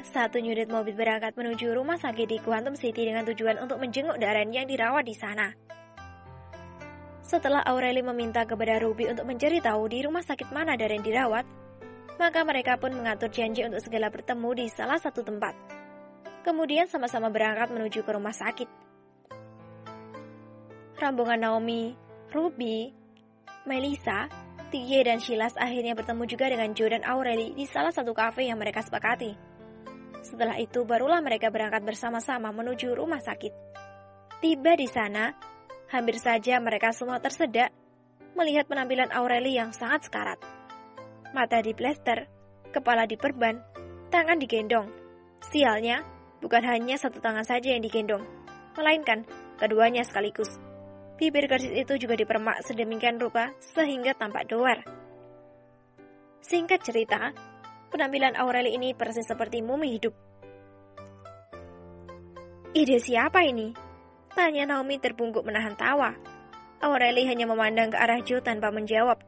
Satu unit mobil berangkat menuju rumah sakit di Quantum City dengan tujuan untuk menjenguk Darren yang dirawat di sana. Setelah Aureli meminta kepada Ruby untuk mencari tahu di rumah sakit mana Darren dirawat, maka mereka pun mengatur janji untuk segera bertemu di salah satu tempat. Kemudian sama-sama berangkat menuju ke rumah sakit. Rombongan Naomi, Ruby, Melissa, Tie dan Silas akhirnya bertemu juga dengan Joe dan Aureli di salah satu kafe yang mereka sepakati. Setelah itu barulah mereka berangkat bersama-sama menuju rumah sakit. Tiba di sana, hampir saja mereka semua tersedak melihat penampilan Aureli yang sangat sekarat. Mata diplester, kepala diperban, tangan digendong. Sialnya, bukan hanya satu tangan saja yang digendong, melainkan keduanya sekaligus. Bibir gadis itu juga dipermak sedemikian rupa sehingga tampak doer. Singkat cerita, penampilan Aureli ini persis seperti mumi hidup. Ide siapa ini? Tanya Naomi terbungkuk menahan tawa. Aureli hanya memandang ke arah Joe tanpa menjawab.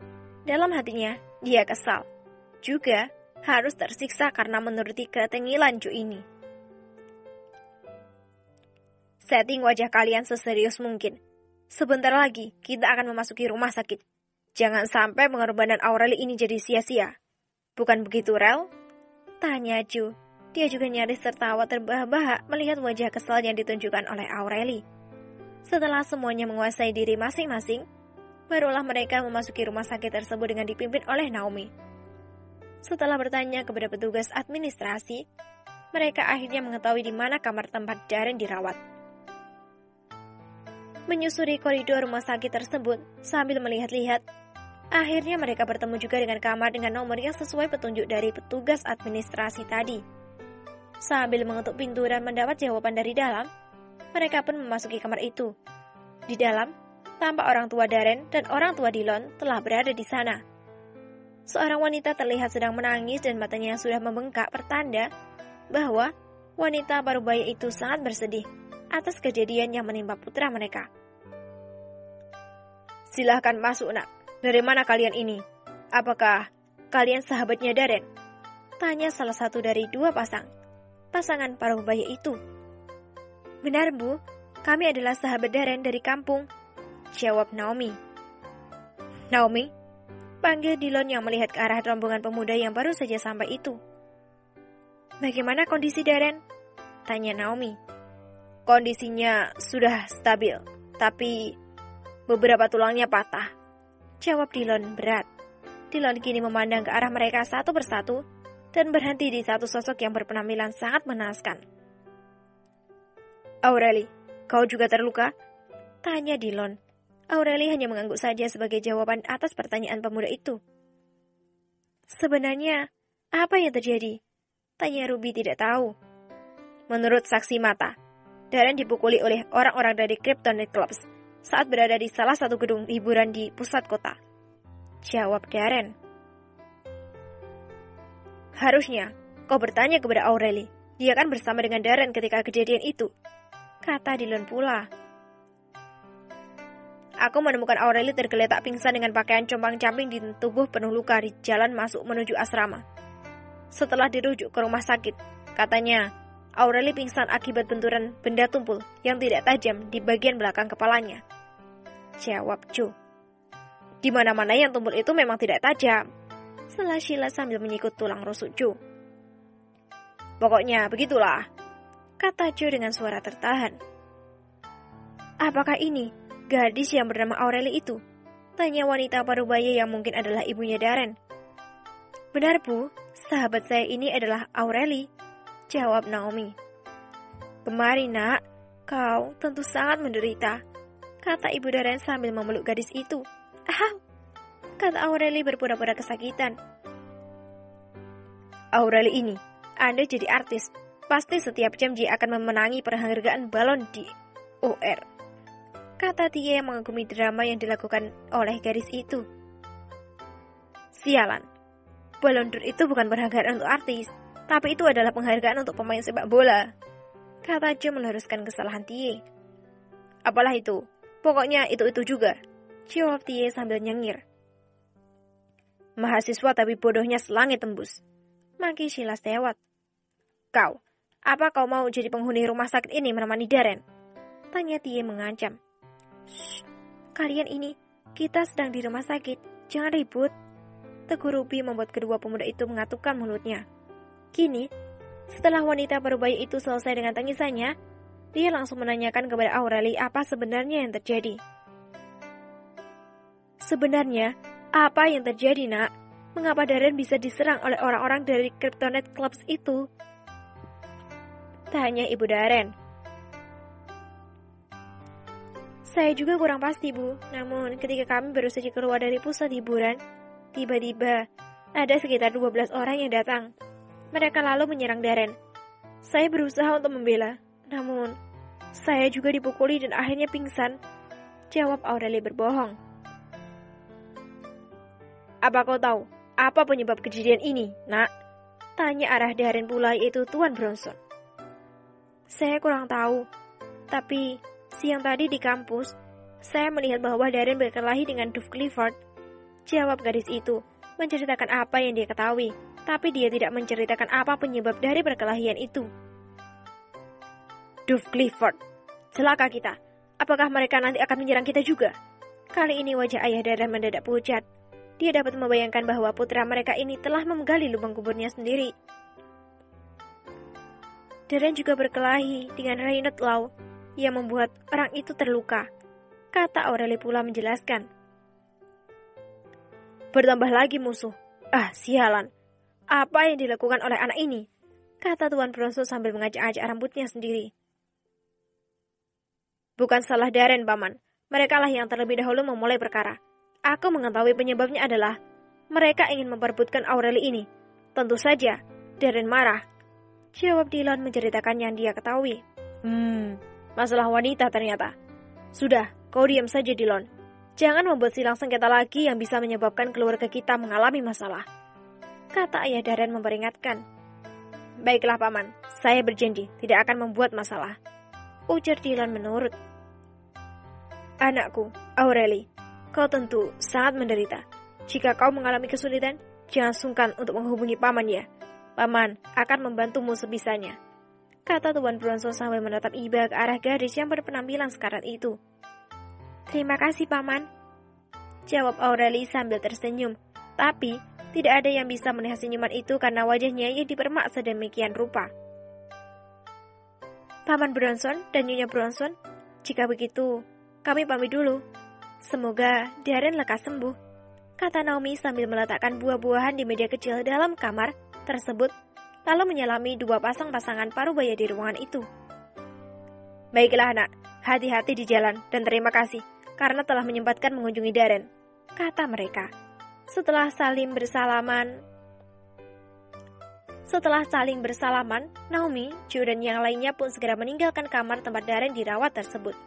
Dalam hatinya, dia kesal. Juga harus tersiksa karena menuruti ketengilan Joe ini. Setting wajah kalian seserius mungkin. Sebentar lagi, kita akan memasuki rumah sakit. Jangan sampai pengorbanan Aureli ini jadi sia-sia. Bukan begitu, Rel? Tanya Joe. Dia juga nyaris tertawa terbahak-bahak melihat wajah kesal yang ditunjukkan oleh Aureli. Setelah semuanya menguasai diri masing-masing, barulah mereka memasuki rumah sakit tersebut dengan dipimpin oleh Naomi. Setelah bertanya kepada petugas administrasi, mereka akhirnya mengetahui di mana kamar tempat Darren dirawat. Menyusuri koridor rumah sakit tersebut sambil melihat-lihat, akhirnya mereka bertemu juga dengan kamar dengan nomor yang sesuai petunjuk dari petugas administrasi tadi. Sambil mengetuk pintu dan mendapat jawaban dari dalam, mereka pun memasuki kamar itu. Di dalam, tampak orang tua Darren dan orang tua Dillon telah berada di sana. Seorang wanita terlihat sedang menangis dan matanya sudah membengkak, pertanda bahwa wanita parubaya itu sangat bersedih atas kejadian yang menimpa putra mereka. Silahkan masuk, nak. Dari mana kalian ini? Apakah kalian sahabatnya Darren? Tanya salah satu dari dua pasangan parubaya itu. Benar, Bu. Kami adalah sahabat Darren dari kampung, jawab Naomi. Naomi? Panggil Dillon yang melihat ke arah rombongan pemuda yang baru saja sampai itu. Bagaimana kondisi Darren? Tanya Naomi. Kondisinya sudah stabil, tapi beberapa tulangnya patah, jawab Dillon berat. Dillon kini memandang ke arah mereka satu persatu dan berhenti di satu sosok yang berpenampilan sangat mengenaskan. Aureli, kau juga terluka? Tanya Dillon. Aureli hanya mengangguk saja sebagai jawaban atas pertanyaan pemuda itu. Sebenarnya, apa yang terjadi? Tanya Ruby tidak tahu. Menurut saksi mata, Darren dipukuli oleh orang-orang dari Kryptonite Clubs saat berada di salah satu gedung hiburan di pusat kota, jawab Darren. Harusnya kau bertanya kepada Aureli. Dia kan bersama dengan Darren ketika kejadian itu, kata Dillon pula. Aku menemukan Aureli tergeletak pingsan dengan pakaian compang-camping di tubuh penuh luka di jalan masuk menuju asrama. Setelah dirujuk ke rumah sakit, katanya Aureli pingsan akibat benturan benda tumpul yang tidak tajam di bagian belakang kepalanya, jawab Joe. Di mana-mana yang tumpul itu memang tidak tajam, sela Sheila sambil menyikut tulang rusuk Joe. Pokoknya begitulah, kata Joe dengan suara tertahan. Apakah ini gadis yang bernama Aureli itu? Tanya wanita parubaya yang mungkin adalah ibunya Darren. Benar, Bu, sahabat saya ini adalah Aureli, jawab Naomi. Kemari, nak, kau tentu sangat menderita, kata ibu Darren sambil memeluk gadis itu. Ah, kata Aureli berpura-pura kesakitan. Aureli ini, Anda jadi artis, pasti setiap jam dia akan memenangi penghargaan balon di OR, kata Tia yang mengagumi drama yang dilakukan oleh gadis itu. Sialan, Ballon d'Or itu bukan penghargaan untuk artis, tapi itu adalah penghargaan untuk pemain sepak bola, kata Joe meluruskan kesalahan Tia. Apalah itu, pokoknya itu juga, jawab Tia sambil nyengir. Mahasiswa tapi bodohnya selangit tembus, maki Sheila sewot. Apa kau mau jadi penghuni rumah sakit ini menemani Darren? Tanya Tie mengancam. Shh, kalian ini, kita sedang di rumah sakit, jangan ribut. Tegur Ruby membuat kedua pemuda itu mengatupkan mulutnya. Kini, setelah wanita parubaya itu selesai dengan tangisannya, dia langsung menanyakan kepada Aureli apa sebenarnya yang terjadi. Sebenarnya, apa yang terjadi, nak? Mengapa Darren bisa diserang oleh orang-orang dari Kryptonite Clubs itu? Tanya Ibu Darren. Saya juga kurang pasti, Bu. Namun, ketika kami baru saja keluar dari pusat hiburan, tiba-tiba ada sekitar 12 orang yang datang. Mereka lalu menyerang Darren. Saya berusaha untuk membela, namun saya juga dipukuli dan akhirnya pingsan. Jawab Aureli berbohong. Apa kau tahu apa penyebab kejadian ini, nak? Tanya arah Darren pula, yaitu Tuan Bronson. Saya kurang tahu, tapi siang tadi di kampus, saya melihat bahwa Darren berkelahi dengan Duff Clifford. Jawab gadis itu, menceritakan apa yang dia ketahui, tapi dia tidak menceritakan apa penyebab dari perkelahian itu. Duff Clifford, celaka kita. Apakah mereka nanti akan menyerang kita juga? Kali ini wajah ayah Darren mendadak pucat. Dia dapat membayangkan bahwa putra mereka ini telah menggali lubang kuburnya sendiri. Darren juga berkelahi dengan Reynard Law yang membuat orang itu terluka. Kata Aureli pula menjelaskan. Bertambah lagi musuh. Sialan. Apa yang dilakukan oleh anak ini? Kata Tuan Bronson sambil mengacak-acak rambutnya sendiri. Bukan salah Darren, Paman. Mereka lah yang terlebih dahulu memulai perkara. Aku mengetahui penyebabnya adalah mereka ingin memperebutkan Aureli ini. Tentu saja, Darren marah. Jawab Dillon menceritakan yang dia ketahui. Masalah wanita ternyata. Sudah, kau diam saja Dillon. Jangan membuat silang sengketa lagi yang bisa menyebabkan keluarga kita mengalami masalah. Kata ayah Darren memperingatkan. Baiklah Paman, saya berjanji tidak akan membuat masalah. Ujar Dillon menurut. Anakku, Aureli, kau tentu sangat menderita. Jika kau mengalami kesulitan, jangan sungkan untuk menghubungi Paman ya. Paman akan membantumu sebisanya. Kata Tuan Bronson sambil menatap iba ke arah gadis yang berpenampilan sekarat itu. Terima kasih Paman. Jawab Aureli sambil tersenyum. Tapi tidak ada yang bisa melihat senyuman itu karena wajahnya yang dipermak sedemikian rupa. Paman Bronson dan Nyonya Bronson, jika begitu, kami pamit dulu. Semoga Darren lekas sembuh, kata Naomi sambil meletakkan buah-buahan di meja kecil dalam kamar tersebut, lalu menyelami dua pasangan parubaya di ruangan itu. Baiklah anak, hati-hati di jalan dan terima kasih karena telah menyempatkan mengunjungi Darren, kata mereka. Setelah saling bersalaman, Naomi, Joe dan yang lainnya pun segera meninggalkan kamar tempat Darren dirawat tersebut.